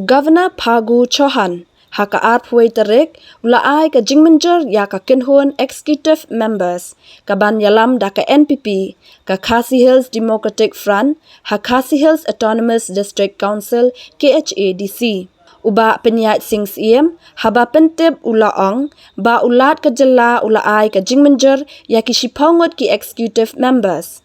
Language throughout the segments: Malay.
Governor Pagu Chauhan haka arpway terek ulaai ka Mynjur ya ka kinhuan executive members ka ban yalam da ka NPP ka Khasi Hills Democratic Front ha Khasi Hills Autonomous District Council KHADC uba penyat sing siem haba pentip ulaong ba ulat ka jela ulaai ka Mynjur ya ki shipawngot ki executive members.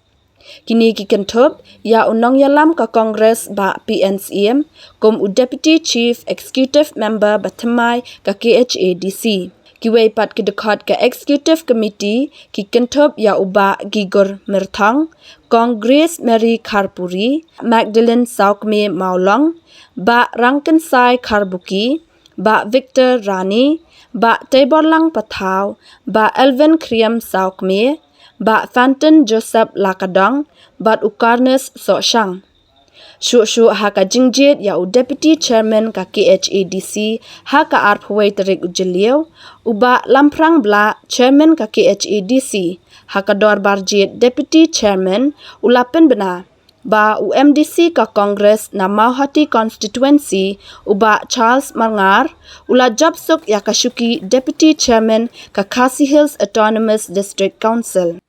Kini kikentop ya unong yalam ka Congress ba PNCM kum u Deputy Chief Executive Member ba thymmai ka KHADC. Kiway pat kidekot ka Executive Committee kikentop ya uba Gigor Mirthang, Congress Mary Kharpuri, Magdalene Saukme Maulong, ba Rangkensai Kharbuki, ba Victor Rani, ba Teborlang Pathaw, ba Elvin Kriam Saukme, ba Fanton Joseph Lakadong, bat Ukarnes Soshang. Shu haka jingjit ya u Deputy Chairman ka KHADC haka arpway terik ujeliu, uba Lamprang Bla Chairman ka KHADC haka dor barjit Deputy Chairman ulapen bena ba UMDC ka Congress na Mauhati Constituency uba Charles Marngar ula Jabsuk ya kashuki Deputy Chairman ka Khasi Hills Autonomous District Council.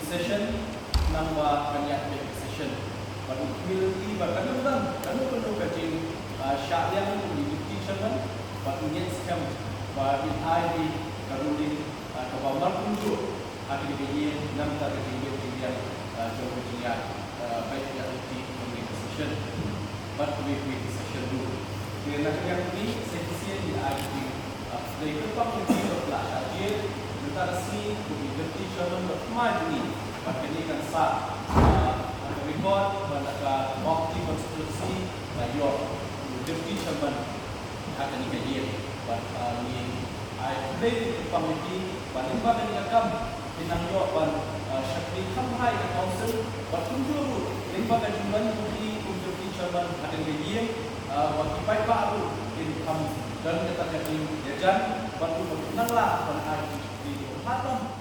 Session nang kanyak session baru community bakal kan kajing syariah di teacher kan baru net scam baru ID karulin kawamar Mynjur akhir ini nam tak kejadian kejadian jauh dia baik yang di session baru we session dulu kerana yang ini sesi di ID dari ketua komite pelaksanaan kita resmi untuk teacher nomor 5 ini ini kan sah record pada waktu konstitusi mayor deputy chairman akan dikaji ni I committee paling bagai yakam pinangyo pan syakri thymmai council bertunjuk limbaga jumlah deputy chairman akan dikaji waktu baru income dan kita jadi jajan waktu berkenallah pada di hatam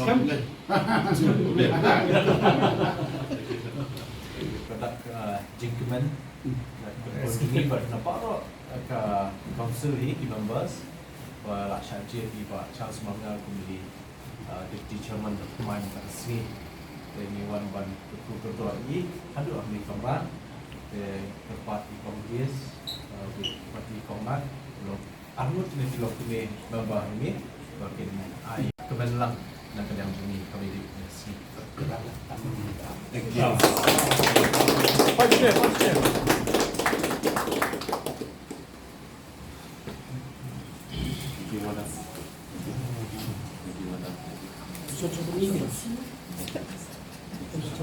hampir jingkemen ini bernampak ke council ini di members laksan je di Pak Charles Marngar kumili deputy chairman main resmi ini wan ketua ini ada ahli kamran tempat di kongres di komnak Armut ini filok ini membah ini bagian ai kebenaran dan kedang ini kami di sini. Thank you. kasih.